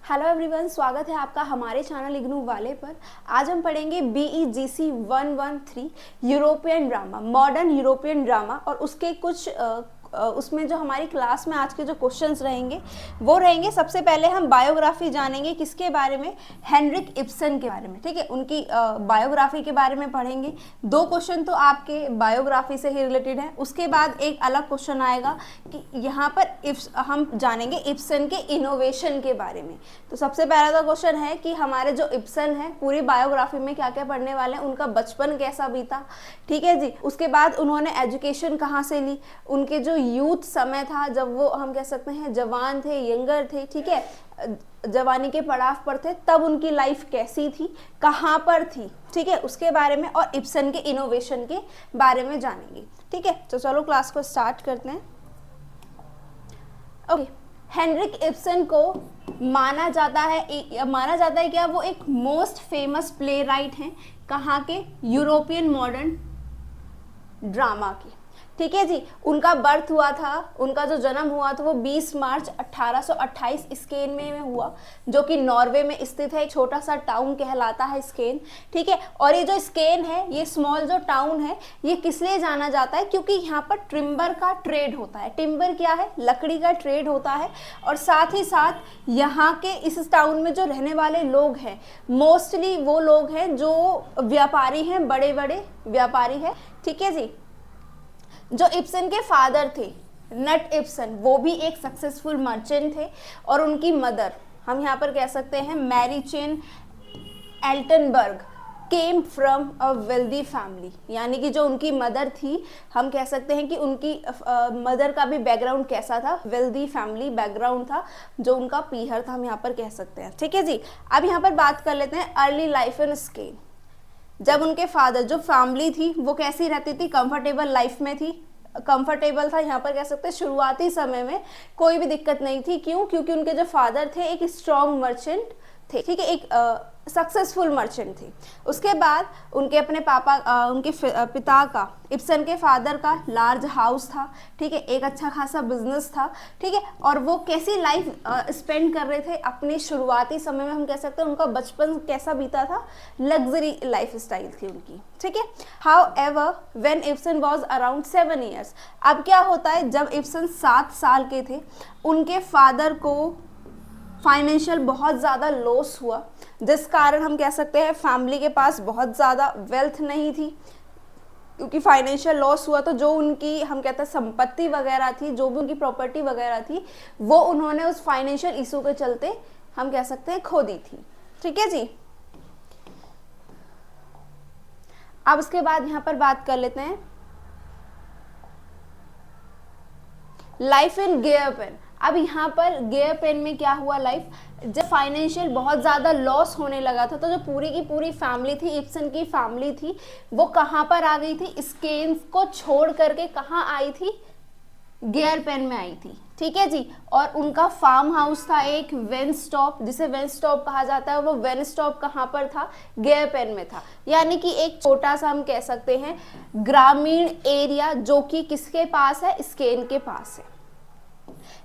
Hello everyone, स्वागत है आपका हमारे चैनल इग्नू वाले पर। आज हम पढ़ेंगे BEGC 113 European drama, modern European drama, और उसके कुछ उसमें जो हमारी क्लास में आज के जो क्वेश्चंस रहेंगे वो रहेंगे। सबसे पहले हम बायोग्राफी जानेंगे, किसके बारे में? हेनरिक इब्सन के बारे में। ठीक है, उनकी बायोग्राफी के बारे में पढ़ेंगे। 2 क्वेश्चन तो आपके बायोग्राफी से ही रिलेटेड है। उसके बाद एक अलग क्वेश्चन आएगा कि यहाँ पर हम जानेंगे इब्सन के इनोवेशन के बारे में। तो सबसे पहला तो क्वेश्चन है कि हमारे जो इब्सन है पूरी बायोग्राफी में क्या क्या पढ़ने वाले हैं, उनका बचपन कैसा बीता। ठीक है जी। उसके बाद उन्होंने एजुकेशन कहाँ से ली, उनके जो यूथ समय था जब वो हम कह सकते हैं जवान थे, यंगर थे, ठीक है, जवानी के पड़ाव पर थे, तब उनकी लाइफ कैसी थी, कहाँ पर थी, ठीक है, उसके बारे में, और इब्सन के इनोवेशन के बारे में जानेंगे। ठीक है, तो चलो क्लास को स्टार्ट करते हैं। ओके, हेनरिक इब्सन को माना जाता है क्या वो एक मोस्ट फेमस प्ले राइट हैं, कहाँ के? यूरोपियन मॉडर्न ड्रामा की। ठीक है जी। उनका बर्थ हुआ था, उनका जो जन्म हुआ था वो 20 मार्च 1828 स्केन में हुआ, जो कि नॉर्वे में स्थित है। एक छोटा सा टाउन कहलाता है स्केन। ठीक है, और ये जो स्केन है, ये स्मॉल जो टाउन है, ये किस लिए जाना जाता है? क्योंकि यहाँ पर टिम्बर का ट्रेड होता है। टिम्बर क्या है? लकड़ी का ट्रेड होता है। और साथ ही साथ यहाँ के इस टाउन में जो रहने वाले लोग हैं, मोस्टली वो लोग हैं जो व्यापारी हैं, बड़े बड़े व्यापारी हैं। ठीक है जी। जो इब्सन के फादर थे, नट इब्सन, वो भी एक सक्सेसफुल मर्चेंट थे, और उनकी मदर हम यहाँ पर कह सकते हैं Marichen Altenburg, came from a wealthy family. यानी कि जो उनकी मदर थी, हम कह सकते हैं कि उनकी मदर का भी बैकग्राउंड कैसा था? वेल्दी फैमिली बैकग्राउंड था, जो उनका पीहर था, हम यहाँ पर कह सकते हैं। ठीक है जी। अब यहाँ पर बात कर लेते हैं अर्ली लाइफ इन स्केन। जब उनके फादर, जो फैमिली थी वो कैसी रहती थी? कंफर्टेबल लाइफ में थी, कंफर्टेबल था, यहाँ पर कह सकते हैं शुरुआती समय में कोई भी दिक्कत नहीं थी। क्यों? क्योंकि उनके जो फादर थे एक स्ट्रॉन्ग मर्चेंट थे, ठीक है, एक सक्सेसफुल मर्चेंट थे। उसके बाद उनके अपने उनके पिता का, इब्सन के फादर का लार्ज हाउस था, ठीक है, एक अच्छा खासा बिजनेस था। ठीक है, और वो कैसी लाइफ स्पेंड कर रहे थे अपने शुरुआती समय में, हम कह सकते हैं उनका बचपन कैसा बीता था? लग्जरी लाइफ स्टाइल थी उनकी। ठीक है। How ever when Ibsen was around 7 years, अब क्या होता है, जब इब्सन 7 साल के थे, उनके फादर को फाइनेंशियल बहुत ज़्यादा लॉस हुआ, जिस कारण हम कह सकते हैं फैमिली के पास बहुत ज़्यादा वेल्थ नहीं थी। क्योंकि फाइनेंशियल लॉस हुआ तो जो उनकी हम कहते हैं संपत्ति वगैरह थी, जो भी उनकी प्रॉपर्टी वगैरह थी, वो उन्होंने उस फाइनेंशियल इशू के चलते हम कह सकते हैं खो दी थी। ठीक है जी। अब उसके बाद यहाँ पर बात कर लेते हैं लाइफ इन गेयरपेन। अब यहाँ पर गेयरपेन में क्या हुआ लाइफ, जब फाइनेंशियल बहुत ज़्यादा लॉस होने लगा था, तो जो पूरी की पूरी फैमिली थी, इब्सन की फैमिली थी, वो कहाँ पर आ गई थी? स्केन्स को छोड़ करके कहाँ आई थी? गेयरपेन में आई थी। ठीक है जी। और उनका फार्म हाउस था एक वेनस्टॉप, जिसे वेनस्टॉप कहा जाता है, वो वेनस्टॉप कहाँ पर था? गेयरपेन में था। यानी कि एक छोटा सा हम कह सकते हैं ग्रामीण एरिया, जो कि किसके पास है? स्केन के पास है।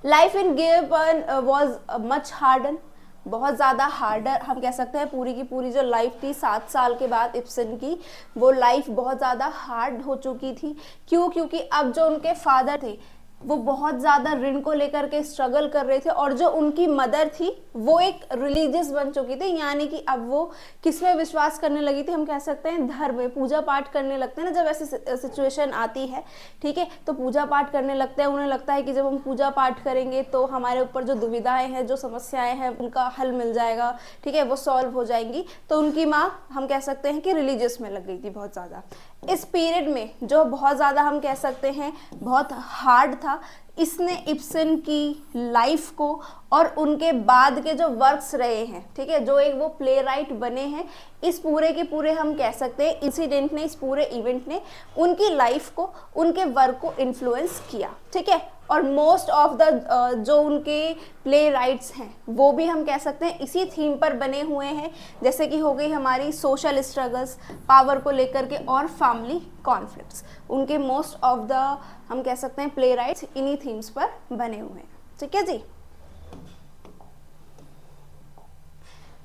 Life in Gjerpen was much harden, बहुत ज़्यादा हार्डर हम कह सकते हैं। पूरी की पूरी जो लाइफ थी 7 साल के बाद इब्सन की, वो लाइफ बहुत ज़्यादा हार्ड हो चुकी थी। क्यों? क्योंकि अब जो उनके फादर थे वो बहुत ज़्यादा ऋण को लेकर के स्ट्रगल कर रहे थे, और जो उनकी मदर थी वो एक रिलीजियस बन चुकी थी। यानी कि अब वो किस में विश्वास करने लगी थी? हम कह सकते हैं धर्म में, पूजा पाठ करने लगते हैं ना, जब ऐसी सिचुएशन आती है। ठीक है, तो पूजा पाठ करने लगते हैं। उन्हें लगता है कि जब हम पूजा पाठ करेंगे तो हमारे ऊपर जो दुविधाएं हैं, जो समस्याएं हैं, उनका हल मिल जाएगा। ठीक है, वो सॉल्व हो जाएंगी। तो उनकी माँ हम कह सकते हैं कि रिलीजियस में लग गई थी बहुत ज़्यादा। इस पीरियड में जो बहुत ज़्यादा हम कह सकते हैं बहुत हार्ड था, इसने इब्सन की लाइफ को और उनके बाद के जो वर्क्स रहे हैं, ठीक है, जो एक वो प्ले राइट बने हैं, इस पूरे के पूरे हम कह सकते हैं इंसिडेंट ने, इस पूरे इवेंट ने उनकी लाइफ को, उनके वर्क को इन्फ्लुएंस किया। ठीक है, और मोस्ट ऑफ द जो उनके प्ले राइट्स हैं वो भी हम कह सकते हैं इसी थीम पर बने हुए हैं, जैसे कि हो गई हमारी सोशल स्ट्रगल्स, पावर को लेकर के, और फैमिली कॉन्फ्लिक्ट्स। उनके मोस्ट ऑफ द हम कह सकते हैं प्ले राइट्स इन्हीं थीम्स पर बने हुए हैं। ठीक है जी।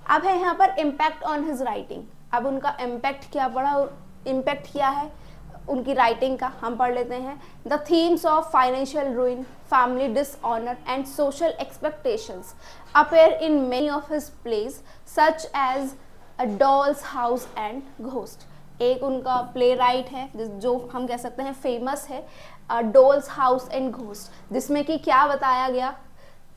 अब है यहाँ पर इम्पैक्ट ऑन हिज राइटिंग। अब उनका इम्पैक्ट क्या पड़ा, इम्पैक्ट किया है उनकी राइटिंग का, हम पढ़ लेते हैं। The themes of financial ruin, family dishonour and social expectations appear in many of his plays such as a doll's house and ghost. एक उनका प्ले राइट है जो हम कह सकते हैं फेमस है, डॉल्स हाउस एंड घोस्ट, जिसमें कि क्या बताया गया,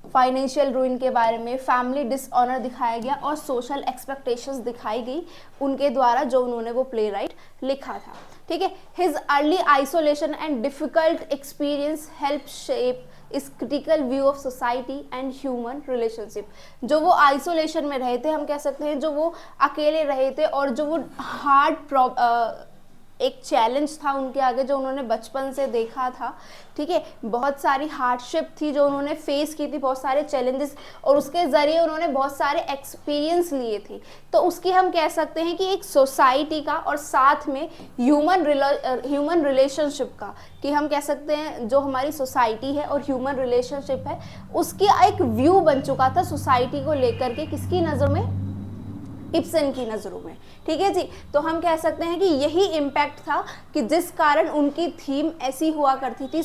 फाइनेंशियल रूइन के बारे में, फैमिली डिसऑनर दिखाया गया और सोशल एक्सपेक्टेशंस दिखाई गई उनके द्वारा जो उन्होंने वो प्ले राइट लिखा था। ठीक है, his early isolation and difficult experience help shape his critical view of society and human relationship. जो वो आइसोलेशन में रहे थे, हम कह सकते हैं जो वो अकेले रहे थे, और जो वो हार्ड एक चैलेंज था उनके आगे जो उन्होंने बचपन से देखा था। ठीक है, बहुत सारी हार्डशिप थी जो उन्होंने फेस की थी, बहुत सारे चैलेंजेस, और उसके ज़रिए उन्होंने बहुत सारे एक्सपीरियंस लिए थे। तो उसकी हम कह सकते हैं कि एक सोसाइटी का और साथ में ह्यूमन रिलेशनशिप का, कि हम कह सकते हैं जो हमारी सोसाइटी है और ह्यूमन रिलेशनशिप है उसकी एक व्यू बन चुका था सोसाइटी को लेकर के, किसकी नज़रों में, इब्सन की नज़रों में। ठीक है जी, तो हम कह सकते हैं कि यही इम्पैक्ट था कि जिस कारण उनकी थीम ऐसी हुआ करती थी,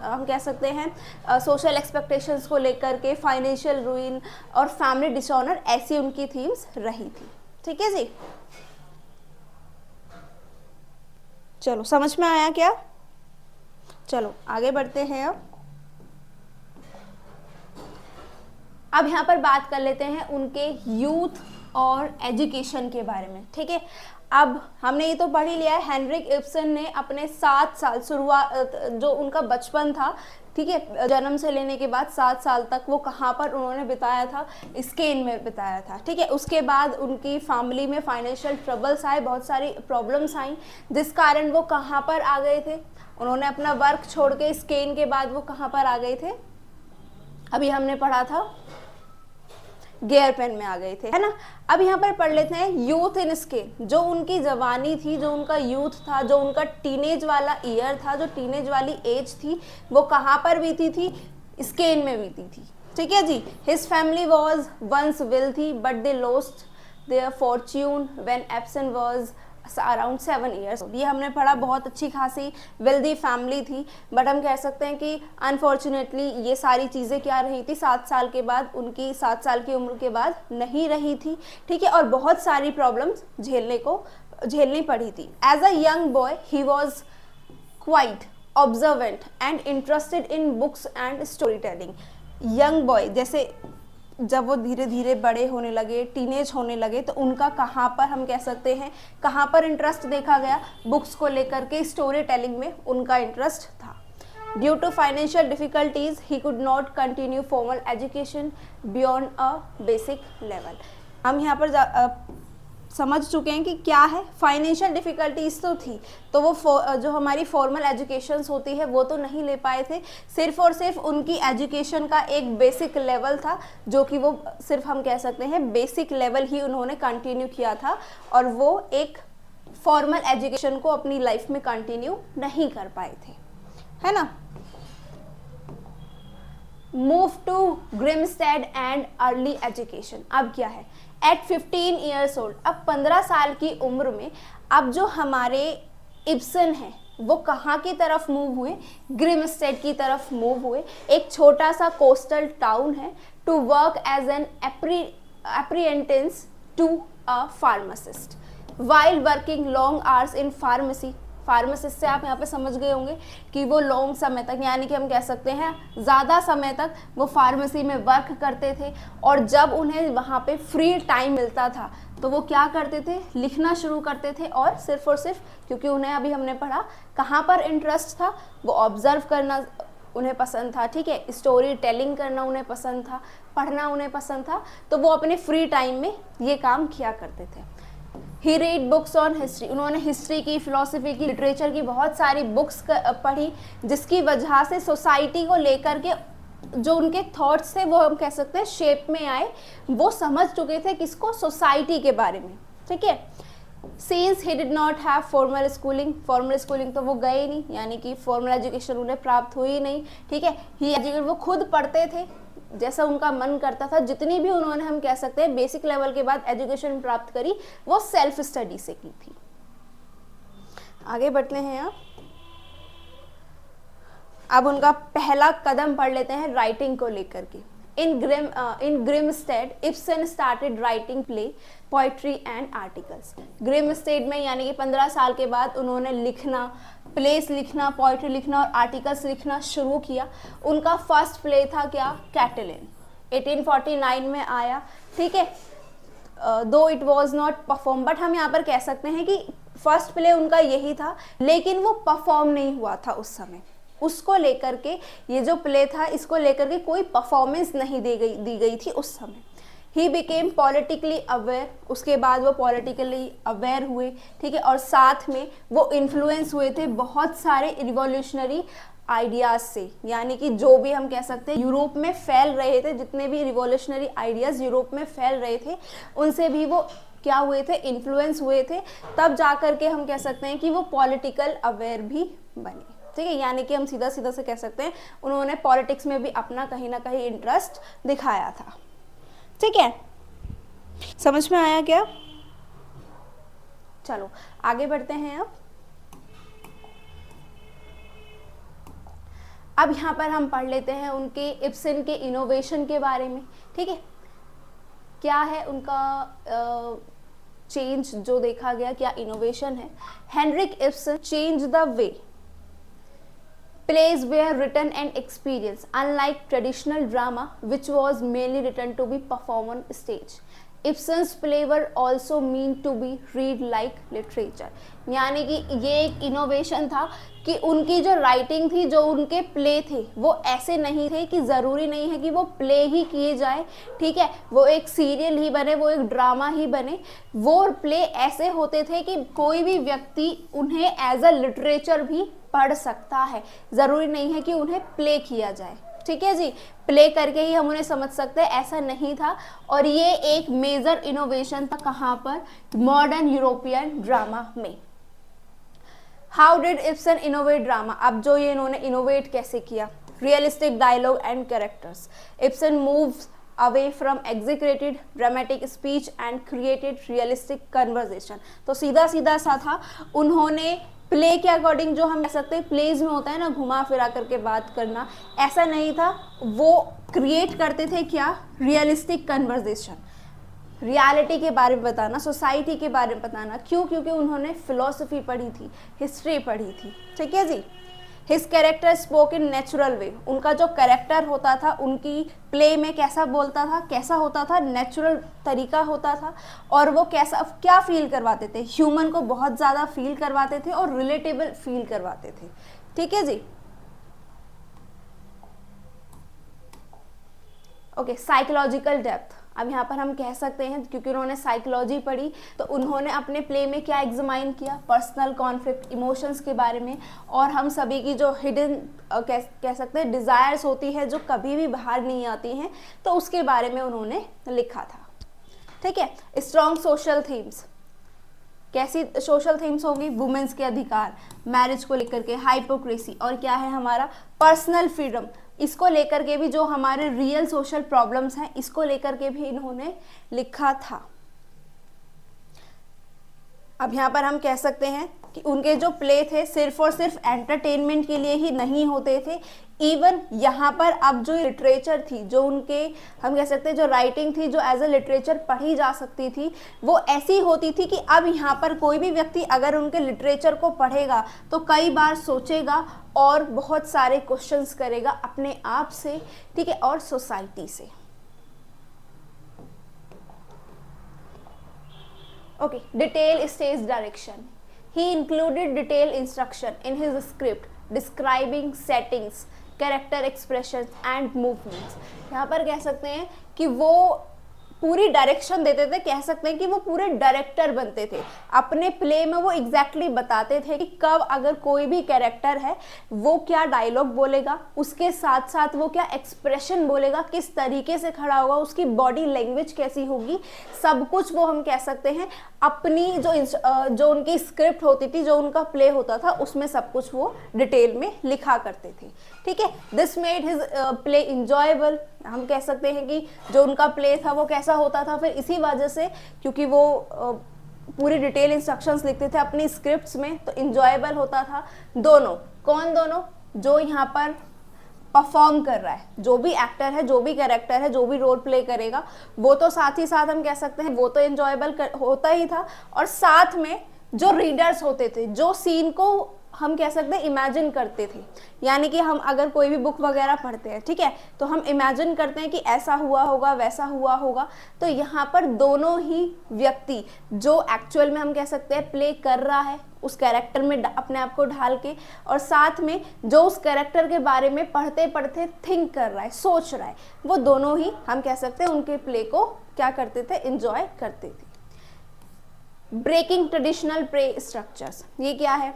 हम कह सकते हैं सोशल एक्सपेक्टेशंस को लेकर के, फाइनेंशियल रूइन और फैमिली डिसऑनर, ऐसी उनकी थीम्स रही थी। ठीक है जी, चलो समझ में आया क्या? चलो आगे बढ़ते हैं। अब यहाँ पर बात कर लेते हैं उनके यूथ और एजुकेशन के बारे में। ठीक है, अब हमने ये तो पढ़ ही लिया है, हेनरिक इब्सन ने अपने 7 साल शुरुआत, जो उनका बचपन था, ठीक है, जन्म से लेने के बाद 7 साल तक वो कहाँ पर उन्होंने बिताया था, स्पेन में बिताया था। ठीक है, उसके बाद उनकी फैमिली में फाइनेंशियल ट्रबल्स आए, बहुत सारी प्रॉब्लम्स आई, जिस कारण वो कहाँ पर आ गए थे, उन्होंने अपना वर्क छोड़ के स्पेन के बाद वो कहाँ पर आ गए थे, अभी हमने पढ़ा था गेयर पेन में आ गए थे, है ना। अब यहाँ पर पढ़ लेते हैं यूथ इन स्पेन। जो उनकी जवानी थी, जो उनका यूथ था, जो उनका टीनेज वाला ईयर था, जो टीनेज वाली एज थी, वो कहाँ पर बीती थी, स्पेन में बीती थी। ठीक है जी, his family was once wealthy but they lost their fortune when Ibsen was around 7 years. ये हमने पढ़ा, बहुत अच्छी खासी वेल्दी फैमिली थी, बट हम कह सकते हैं कि अनफॉर्चुनेटली ये सारी चीज़ें क्या रही थी, 7 साल के बाद, उनकी 7 साल की उम्र के बाद नहीं रही थी। ठीक है, और बहुत सारी प्रॉब्लम्स झेलनी पड़ी थी। As a young boy he was quite observant and interested in books and story telling. Young boy, जैसे जब वो धीरे धीरे बड़े होने लगे, टीनेज होने लगे, तो उनका कहाँ पर, हम कह सकते हैं कहाँ पर इंटरेस्ट देखा गया, बुक्स को लेकर के, स्टोरी टेलिंग में उनका इंटरेस्ट था। Due to financial difficulties he could not continue formal education beyond a basic level. हम यहाँ पर समझ चुके हैं कि क्या है, फाइनेंशियल डिफ़िकल्टीज तो थी, तो वो जो हमारी फॉर्मल एजुकेशंस होती है वो तो नहीं ले पाए थे। सिर्फ और सिर्फ उनकी एजुकेशन का एक बेसिक लेवल था, जो कि वो सिर्फ हम कह सकते हैं बेसिक लेवल ही उन्होंने कंटिन्यू किया था, और वो एक फॉर्मल एजुकेशन को अपनी लाइफ में कंटिन्यू नहीं कर पाए थे, है ना। Move to Grimstad and early education. अब क्या है, एट 15 ईयर्स ओल्ड, अब 15 साल की उम्र में अब जो हमारे इब्सन हैं वो कहाँ की तरफ मूव हुए, ग्रिमस्टेड की तरफ मूव हुए। एक छोटा सा कोस्टल टाउन है, to work as an apprentice to a pharmacist while working long hours in pharmacy. Pharmacist से आप यहाँ पे समझ गए होंगे कि वो लॉन्ग समय तक, यानी कि हम कह सकते हैं ज़्यादा समय तक वो फार्मेसी में वर्क करते थे, और जब उन्हें वहाँ पे फ्री टाइम मिलता था तो वो क्या करते थे, लिखना शुरू करते थे। और सिर्फ क्योंकि उन्हें, अभी हमने पढ़ा, कहाँ पर इंटरेस्ट था, वो ऑब्जर्व करना उन्हें पसंद था, ठीक है, स्टोरी टेलिंग करना उन्हें पसंद था, पढ़ना उन्हें पसंद था, तो वो अपने फ्री टाइम में ये काम किया करते थे। ही रीड बुक्स ऑन हिस्ट्री, उन्होंने हिस्ट्री की, फिलोसफी की, लिटरेचर की बहुत सारी बुक्स पढ़ी, जिसकी वजह से सोसाइटी को लेकर के जो उनके थॉट्स थे वो हम कह सकते हैं शेप में आए। वो समझ चुके थे किसको, सोसाइटी के बारे में, ठीक है। Since he did not have formal schooling तो वो गए नहीं, यानी कि फॉर्मल एजुकेशन उन्हें प्राप्त हुई नहीं, ठीक है। ही एजुकेशन, वो खुद पढ़ते थे, जैसा उनका मन करता था, जितनी भी उन्होंने हम कह सकते हैं बेसिक लेवल के बाद एजुकेशन प्राप्त करी वो सेल्फ स्टडी से की थी। आगे बढ़ते हैं आप। अब उनका पहला कदम पढ़ लेते हैं राइटिंग को लेकर के। in Grimstad, Ibsen started writing play, poetry and articles. Grimstad में यानी कि 15 साल के बाद उन्होंने लिखना, प्लेस लिखना, पोइट्री लिखना और आर्टिकल्स लिखना शुरू किया। उनका फर्स्ट प्ले था क्या, कैटलिन, 1849 में आया, ठीक है। दो it was not perform, but हम यहाँ पर कह सकते हैं कि फर्स्ट प्ले उनका यही था, लेकिन वो परफॉर्म नहीं हुआ था उस समय। उसको लेकर के, ये जो प्ले था इसको लेकर के कोई परफॉर्मेंस नहीं दी गई थी उस समय। ही बिकेम पॉलिटिकली अवेयर, उसके बाद वो पॉलिटिकली अवेयर हुए, ठीक है, और साथ में वो इन्फ्लुएंस हुए थे बहुत सारे रिवॉल्यूशनरी आइडियाज़ से, यानी कि जो भी हम कह सकते हैं यूरोप में फैल रहे थे, जितने भी रिवॉल्यूशनरी आइडियाज़ यूरोप में फैल रहे थे उनसे भी वो क्या हुए थे, इन्फ्लुएंस हुए थे। तब जा कर के हम कह सकते हैं कि वो पॉलिटिकल अवेयर भी बने, ठीक है, यानी कि हम सीधा सीधा से कह सकते हैं उन्होंने पॉलिटिक्स में भी अपना कहीं ना कहीं इंटरेस्ट दिखाया था, ठीक है। समझ में आया क्या? चलो आगे बढ़ते हैं। अब यहाँ पर हम पढ़ लेते हैं उनके इब्सन के इनोवेशन के बारे में, ठीक है। क्या है उनका चेंज जो देखा गया, क्या इनोवेशन है। Henrik Ibsen change the way plays were written and experienced, unlike traditional drama which was mainly written to be performed on stage. Ibsen's play were also meant to be read like literature. यानी कि ये एक innovation था कि उनकी जो writing थी, जो उनके प्ले थे, वो ऐसे नहीं थे कि ज़रूरी नहीं है कि वो प्ले ही किए जाए, ठीक है, वो एक सीरियल ही बने, वो एक ड्रामा ही बने। वो प्ले ऐसे होते थे कि कोई भी व्यक्ति उन्हें एज अ लिटरेचर भी पढ़ सकता है, ज़रूरी नहीं है कि उन्हें प्ले किया जाए, ठीक है जी, प्ले करके ही हम उन्हें समझ सकते हैं, ऐसा नहीं था। और ये एक मेजर इनोवेशन था कहाँ पर, मॉडर्न यूरोपियन ड्रामा में। How did Ibsen innovate drama, अब जो ये इन्होंने इनोवेट कैसे किया, realistic dialogue and characters. Ibsen moves away from exaggerated dramatic speech and created realistic conversation। तो सीधा सीधा सा था, उन्होंने प्ले के अकॉर्डिंग, जो हम कह सकते हैं प्लेज में होता है ना घुमा फिरा करके बात करना, ऐसा नहीं था, वो क्रिएट करते थे क्या, रियलिस्टिक कन्वर्जेशन, रियलिटी के बारे में बताना, सोसाइटी के बारे में बताना। क्यों? क्योंकि उन्होंने फिलॉसफी पढ़ी थी, हिस्ट्री पढ़ी थी, ठीक है जी। His character spoke in natural way, उनका जो कैरेक्टर होता था उनकी प्ले में कैसा बोलता था, कैसा होता था, नेचुरल तरीका होता था। और वो कैसा, क्या फील करवाते थे, ह्यूमन को बहुत ज़्यादा फील करवाते थे और रिलेटेबल फील करवाते थे, ठीक है जी। ओके, साइकोलॉजिकल डेप्थ, अब यहाँ पर हम कह सकते हैं क्योंकि उन्होंने साइकोलॉजी पढ़ी तो उन्होंने अपने प्ले में क्या एग्जामाइन किया, पर्सनल कॉन्फ्लिक्ट, इमोशंस के बारे में, और हम सभी की जो हिडन कह सकते हैं डिज़ायर्स होती है जो कभी भी बाहर नहीं आती हैं, तो उसके बारे में उन्होंने लिखा था, ठीक है। स्ट्रॉन्ग सोशल थीम्स, कैसी सोशल थीम्स होंगी, वुमेन्स के अधिकार, मैरिज को लेकर के, हाइपोक्रेसी, और क्या है हमारा पर्सनल फ्रीडम, इसको लेकर के भी जो हमारे रियल सोशल प्रॉब्लम्स हैं इसको लेकर के भी इन्होंने लिखा था। अब यहाँ पर हम कह सकते हैं कि उनके जो प्ले थे सिर्फ और सिर्फ एंटरटेनमेंट के लिए ही नहीं होते थे। इवन यहाँ पर अब जो लिटरेचर थी, जो उनके हम कह सकते हैं जो राइटिंग थी, जो एज ए लिटरेचर पढ़ी जा सकती थी, वो ऐसी होती थी कि अब यहाँ पर कोई भी व्यक्ति अगर उनके लिटरेचर को पढ़ेगा तो कई बार सोचेगा और बहुत सारे क्वेश्चंस करेगा अपने आप से, ठीक है, और सोसाइटी से। Okay, detail stage direction. He included detailed instruction in his script describing settings, character expressions and movements. यहाँ पर कह सकते हैं कि वो पूरी डायरेक्शन देते थे, कह सकते हैं कि वो पूरे डायरेक्टर बनते थे। अपने प्ले में वो एग्जैक्टली बताते थे कि कब अगर कोई भी कैरेक्टर है वो क्या डायलॉग बोलेगा, उसके साथ साथ वो क्या एक्सप्रेशन बोलेगा, किस तरीके से खड़ा होगा, उसकी बॉडी लैंग्वेज कैसी होगी, सब कुछ वो हम कह सकते हैं अपनी जो उनकी स्क्रिप्ट होती थी, जो उनका प्ले होता था, उसमें सब कुछ वो डिटेल में लिखा करते थे। ठीक है, this made his play enjoyable. हम कह सकते हैं कि जो उनका प्ले था वो कैसा होता था, फिर इसी वजह से क्योंकि वो पूरी डिटेल इंस्ट्रक्शंस लिखते थे अपनी स्क्रिप्ट्स में, तो इंजॉयबल होता था। दोनों, कौन दोनों? जो यहाँ पर परफॉर्म कर रहा है, जो भी एक्टर है, जो भी कैरेक्टर है, जो भी रोल प्ले करेगा, वो तो साथ ही साथ हम कह सकते हैं वो तो एंजॉयबल होता ही था, और साथ में जो रीडर्स होते थे, जो सीन को हम कह सकते हैं इमेजिन करते थे, यानी कि हम अगर कोई भी बुक वगैरह पढ़ते हैं, ठीक है, तो हम इमेजिन करते हैं कि ऐसा हुआ होगा, वैसा हुआ होगा। तो यहाँ पर दोनों ही व्यक्ति जो एक्चुअल में हम कह सकते हैं प्ले कर रहा है उस कैरेक्टर में अपने आप को ढाल के, और साथ में जो उस कैरेक्टर के बारे में पढ़ते पढ़ते थिंक कर रहा है, सोच रहा है, वो दोनों ही हम कह सकते हैं उनके प्ले को क्या करते थे, एंजॉय करते थे। ब्रेकिंग ट्रेडिशनल प्ले स्ट्रक्चर्स, ये क्या है?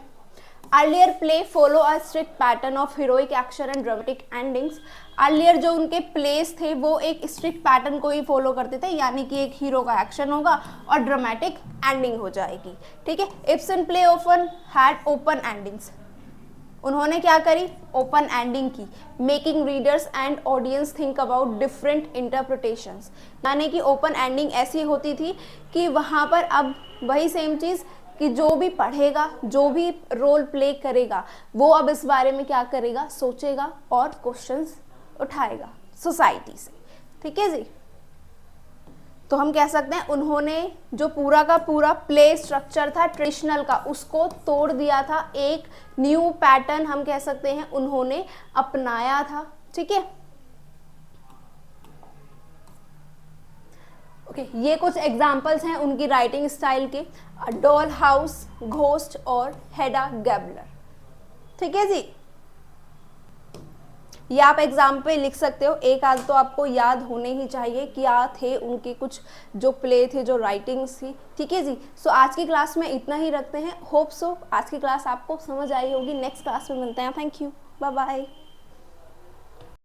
Earlier play follow a strict pattern of heroic action and dramatic endings. Earlier जो उनके प्लेस थे वो एक स्ट्रिक्ट पैटर्न को ही फॉलो करते थे, यानी कि एक हीरो का एक्शन होगा और ड्रामेटिक एंडिंग हो जाएगी। ठीक है, Ibsen play often had open endings. उन्होंने क्या करी? ओपन एंडिंग की, making readers and audience think about different interpretations. यानी कि ओपन एंडिंग ऐसी होती थी कि वहाँ पर अब वही सेम चीज़ कि जो भी पढ़ेगा, जो भी रोल प्ले करेगा, वो अब इस बारे में क्या करेगा, सोचेगा और क्वेश्चंस उठाएगा सोसाइटी से। ठीक है जी, तो हम कह सकते हैं उन्होंने जो पूरा का पूरा प्ले स्ट्रक्चर था ट्रेडिशनल का, उसको तोड़ दिया था, एक न्यू पैटर्न हम कह सकते हैं उन्होंने अपनाया था। ठीक है, ये कुछ एग्जाम्पल्स हैं उनकी राइटिंग स्टाइल के, डॉल हाउस, घोस्ट और हेडा गैबलर। ठीक है जी, ये आप एग्जाम पे लिख सकते हो, एक आध तो आपको याद होने ही चाहिए क्या थे उनके कुछ जो प्ले थे, जो राइटिंग्स थी। ठीक है जी, सो आज की क्लास में इतना ही रखते हैं। होप सो आज की क्लास आपको समझ आई होगी। नेक्स्ट क्लास में मिलते हैं। Thank you, bye bye.